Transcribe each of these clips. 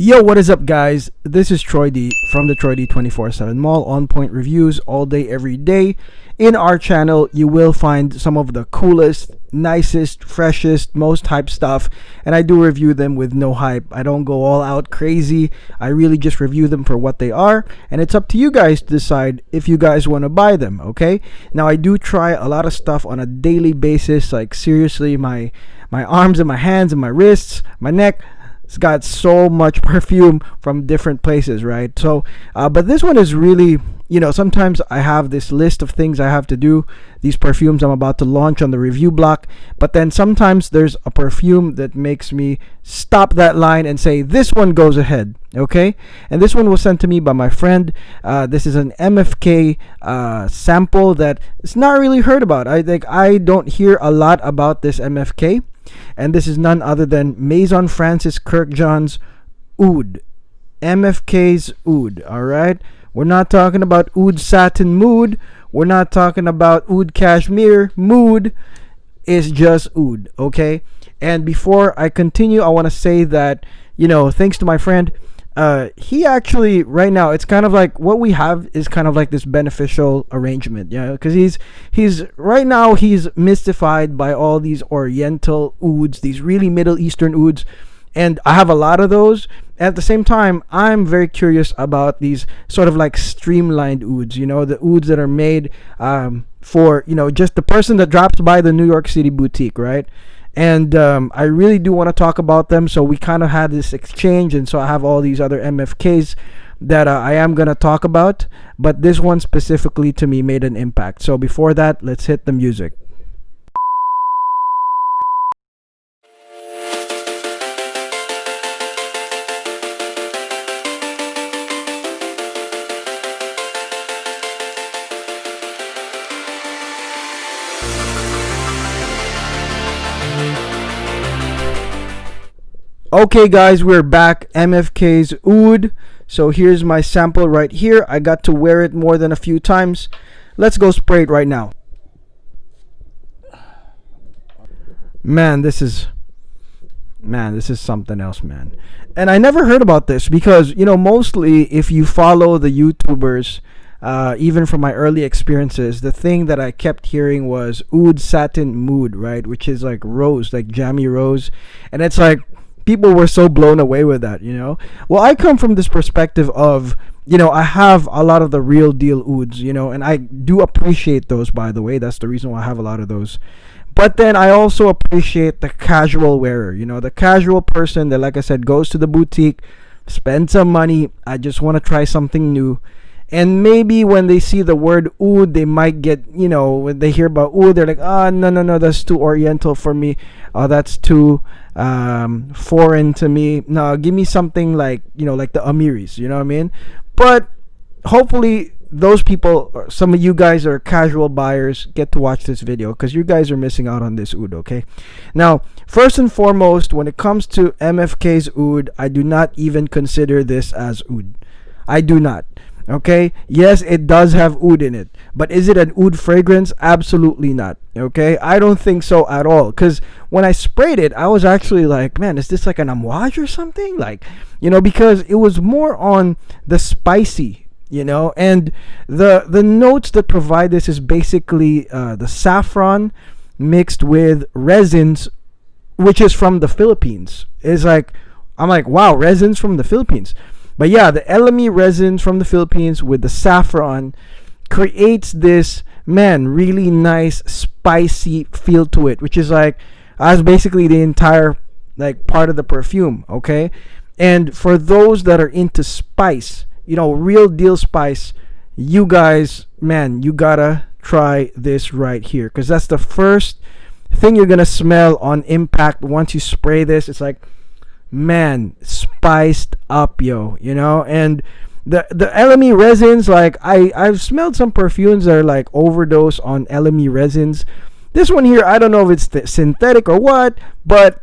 Yo, what is up, guys? This is Troy D from the Troy D 24/7 Mall. On point reviews all day, every day. In our channel, you will find some of the coolest, nicest, freshest, most hype stuff, and I do review them with no hype. I don't go all out crazy. I really just review them for what they are, and it's up to you guys to decide if you guys want to buy them, okay? Now, I do try a lot of stuff on a daily basis, like seriously, my arms and my hands and my wrists, my neck. It's got so much perfume from different places, right? So, but this one is really, sometimes I have this list of things I have to do, these perfumes I'm about to launch on the review block, but then sometimes there's a perfume that makes me stop that line and say, this one goes ahead, okay? And this one was sent to me by my friend. This is an MFK sample that it's not really heard about. I think I don't hear a lot about this MFK. And this is none other than Maison Francis Kurkdjian Oud. MFK's Oud, alright? We're not talking about Oud Satin Mood. We're not talking about Oud Cashmere Mood. It's just Oud, okay? And before I continue, I want to say that, thanks to my friend, he actually, right now, it's kind of like what we have is kind of like this beneficial arrangement, because he's right now he's mystified by all these oriental ouds, these really Middle Eastern ouds, and I have a lot of those. At the same time, I'm very curious about these sort of like streamlined ouds, the ouds that are made for, just the person that drops by the New York City boutique, right? And I really do want to talk about them. So we kind of had this exchange. And so I have all these other MFKs that I am going to talk about. But this one specifically to me made an impact. So before that, let's hit the music. Okay, guys, we're back. MFK's Oud. So here's my sample right here. I got to wear it more than a few times. Let's go spray it right now. Man, this is something else, man. And I never heard about this because, mostly if you follow the YouTubers, even from my early experiences, the thing that I kept hearing was Oud Satin Mood, right? Which is like rose, like jammy rose. And it's like, people were so blown away with that, Well, I come from this perspective of, I have a lot of the real deal ouds, and I do appreciate those, by the way. That's the reason why I have a lot of those. But then I also appreciate the casual wearer, the casual person that, like I said, goes to the boutique, spends some money. I just want to try something new. And maybe when they see the word oud, they might get, when they hear about oud, they're like, no, that's too oriental for me. That's too foreign to me. No, give me something like, like the Amiris, you know what I mean? But hopefully those people, or some of you guys are casual buyers, get to watch this video because you guys are missing out on this oud, okay? Now, first and foremost, when it comes to MFK's Oud, I do not even consider this as oud. I do not. Okay, yes, it does have oud in it, but is it an oud fragrance? Absolutely not. Okay, I don't think so at all, because when I sprayed it, I was actually like, man, is this like an amouage or something? Like, because it was more on the spicy, and the notes that provide this is basically the saffron mixed with resins, which is from the Philippines. It's like, I'm like, wow, resins from the Philippines. But yeah, the elemi resins from the Philippines with the saffron creates this, really nice spicy feel to it, which is like, as basically the entire like part of the perfume, okay? And for those that are into spice, real deal spice, you guys, you gotta try this right here, because that's the first thing you're gonna smell on impact once you spray this. It's like, spiced up, and the elemi resins, like I've smelled some perfumes that are like overdose on elemi resins. This one here, I don't know if it's synthetic or what, but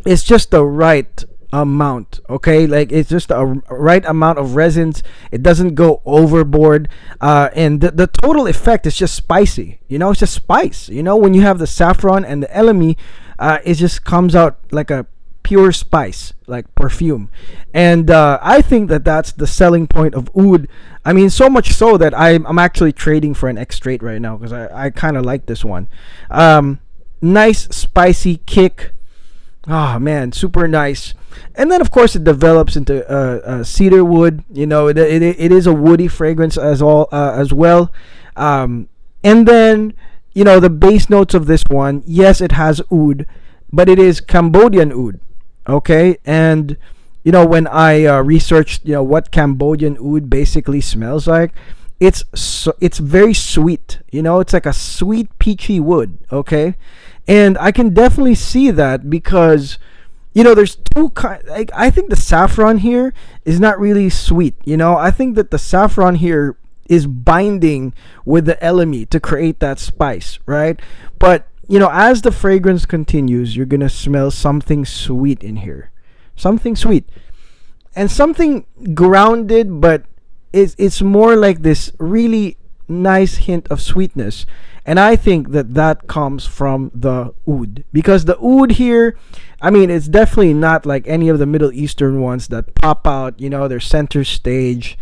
it's just the right amount, okay? Like, it's just a right amount of resins. It doesn't go overboard, and the total effect is just spicy, it's just spice. When you have the saffron and the elemi, it just comes out like a pure spice, like perfume. And I think that that's the selling point of Oud. I mean, so much so that I'm actually trading for an X straight right now because I kind of like this one. Nice spicy kick. Oh man, super nice. And then of course it develops into cedar wood. You know, it is a woody fragrance as well. And then, you know, the base notes of this one, yes, it has oud, but it is Cambodian oud. Okay, and you know, when I researched, you know, what Cambodian oud basically smells like, it's very sweet. You know, it's like a sweet peachy wood. Okay, and I can definitely see that because, you know, there's two kind. Like, I think the saffron here is not really sweet. You know, I think that the saffron here is binding with the elemi to create that spice, right? But you know, as the fragrance continues, you're gonna smell something sweet in here, something sweet, and something grounded, but it's more like this really nice hint of sweetness. And I think that that comes from the oud, because the oud here, I mean, it's definitely not like any of the Middle Eastern ones that pop out. You know, they're center stage.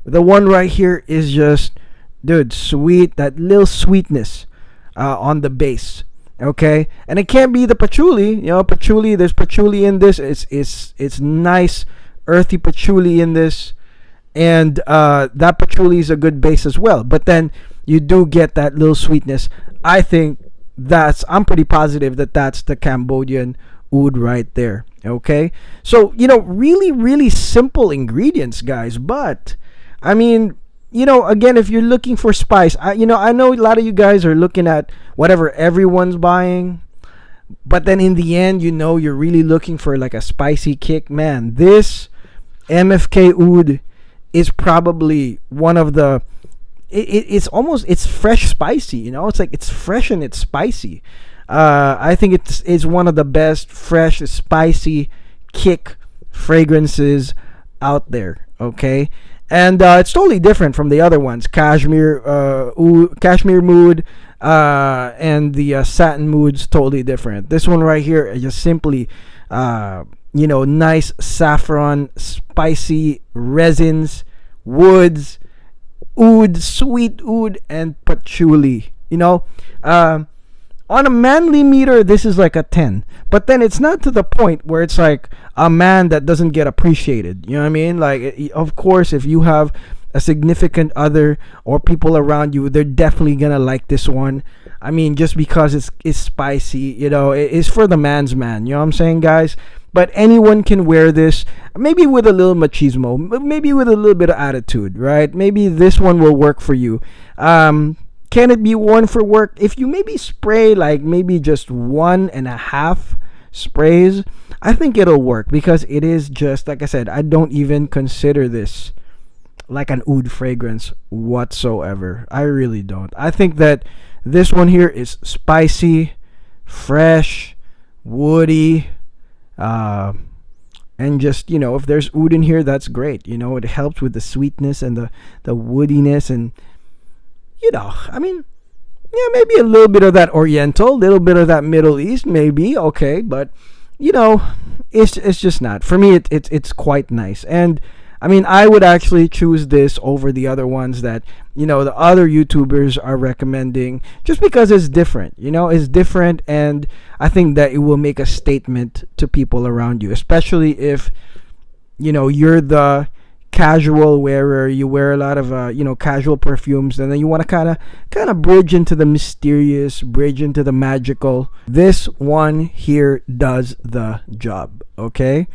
The one right here is just, dude, sweet. That little sweetness on the base. Okay, and it can't be the patchouli. You know, patchouli. There's patchouli in this. It's nice, earthy patchouli in this, and that patchouli is a good base as well. But then you do get that little sweetness. I think I'm pretty positive that that's the Cambodian oud right there. Okay, so you know, really, really simple ingredients, guys, but I mean, you know, again, if you're looking for spice, I know a lot of you guys are looking at whatever everyone's buying, but then in the end, you know, you're really looking for like a spicy kick. Man, this MFK Oud is probably one of the. It's fresh spicy. You know, it's like it's fresh and it's spicy. I think it's one of the best fresh spicy kick fragrances out there. Okay. And it's totally different from the other ones, Cashmere Mood, and the Satin Mood's totally different. This one right here is just simply, you know, nice saffron, spicy resins, woods, oud, sweet oud, and patchouli. You know, on a manly meter, this is like a 10. But then it's not to the point where it's like a man that doesn't get appreciated. You know what I mean? Like, of course, if you have a significant other or people around you, they're definitely going to like this one. I mean, just because it's spicy, you know, it's for the man's man. You know what I'm saying, guys? But anyone can wear this, maybe with a little machismo, maybe with a little bit of attitude, right? Maybe this one will work for you. Can it be worn for work? If you maybe spray like maybe just 1.5 sprays, I think it'll work, because it is just, like I said, I don't even consider this like an oud fragrance whatsoever. I really don't. I think that this one here is spicy, fresh, woody, and just, you know, if there's oud in here, that's great. You know, it helps with the sweetness and the woodiness, and you know, I mean, yeah, maybe a little bit of that Oriental, a little bit of that Middle East, maybe, okay, but you know, it's just not for me. It's quite nice, and I mean, I would actually choose this over the other ones that, you know, the other YouTubers are recommending, just because it's different. You know, it's different, and I think that it will make a statement to people around you, especially if, you know, you're the casual wearer, you wear a lot of you know, casual perfumes, and then you want to kind of bridge into the mysterious, bridge into the magical. This one here does the job. Okay,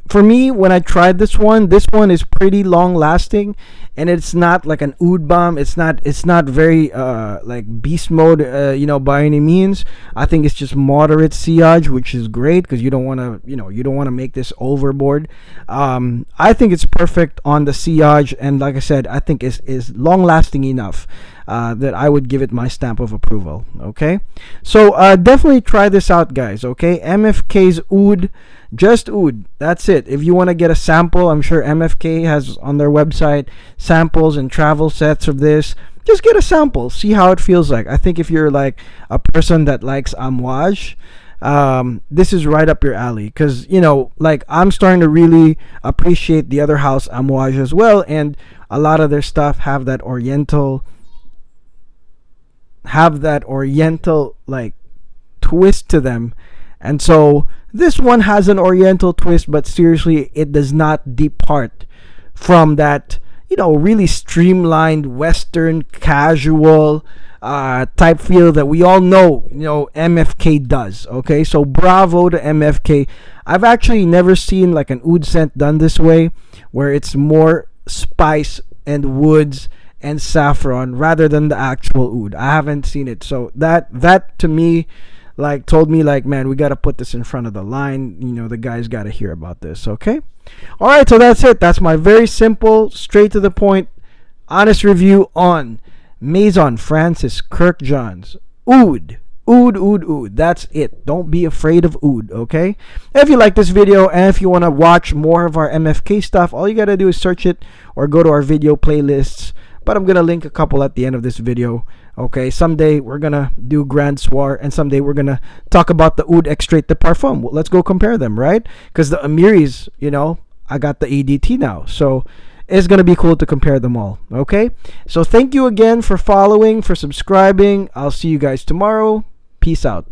for me, when I tried this one is pretty long lasting, and it's not like an oud bomb. It's not very like beast mode, you know, by any means. I think it's just moderate sillage, which is great, because you don't want to make this overboard. I think it's perfect on the sillage, and like I said, I think is long lasting enough that I would give it my stamp of approval. Okay, so definitely try this out, guys. Okay, MFK's Oud, just Oud, that's it. If you want to get a sample, I'm sure MFK has on their website samples and travel sets of this. Just get a sample, see how it feels like. I think if you're like a person that likes amouage, this is right up your alley, because like, I'm starting to really appreciate the other house Amouage as well, and a lot of their stuff have that oriental like twist to them. And so this one has an oriental twist, but seriously, it does not depart from that, really streamlined Western casual type feel that we all know, MFK does. Okay, so bravo to MFK. I've actually never seen like an oud scent done this way, where it's more spice and woods and saffron rather than the actual oud. I haven't seen it, so that to me, like, told me, like, man, we got to put this in front of the line. The guys got to hear about this. Okay, all right, so that's it. That's my very simple, straight to the point, honest review on Maison Francis Kurkdjian's Oud. Oud. That's it. Don't be afraid of oud, okay? If you like this video and if you want to watch more of our MFK stuff, all you got to do is search it or go to our video playlists. But I'm going to link a couple at the end of this video, okay? Someday we're going to do Grand Soir, and someday we're going to talk about the Oud Extrait de Parfum. Let's go compare them, right? Because the Amiris, I got the ADT now. So it's going to be cool to compare them all, okay? So thank you again for following, for subscribing. I'll see you guys tomorrow. Peace out.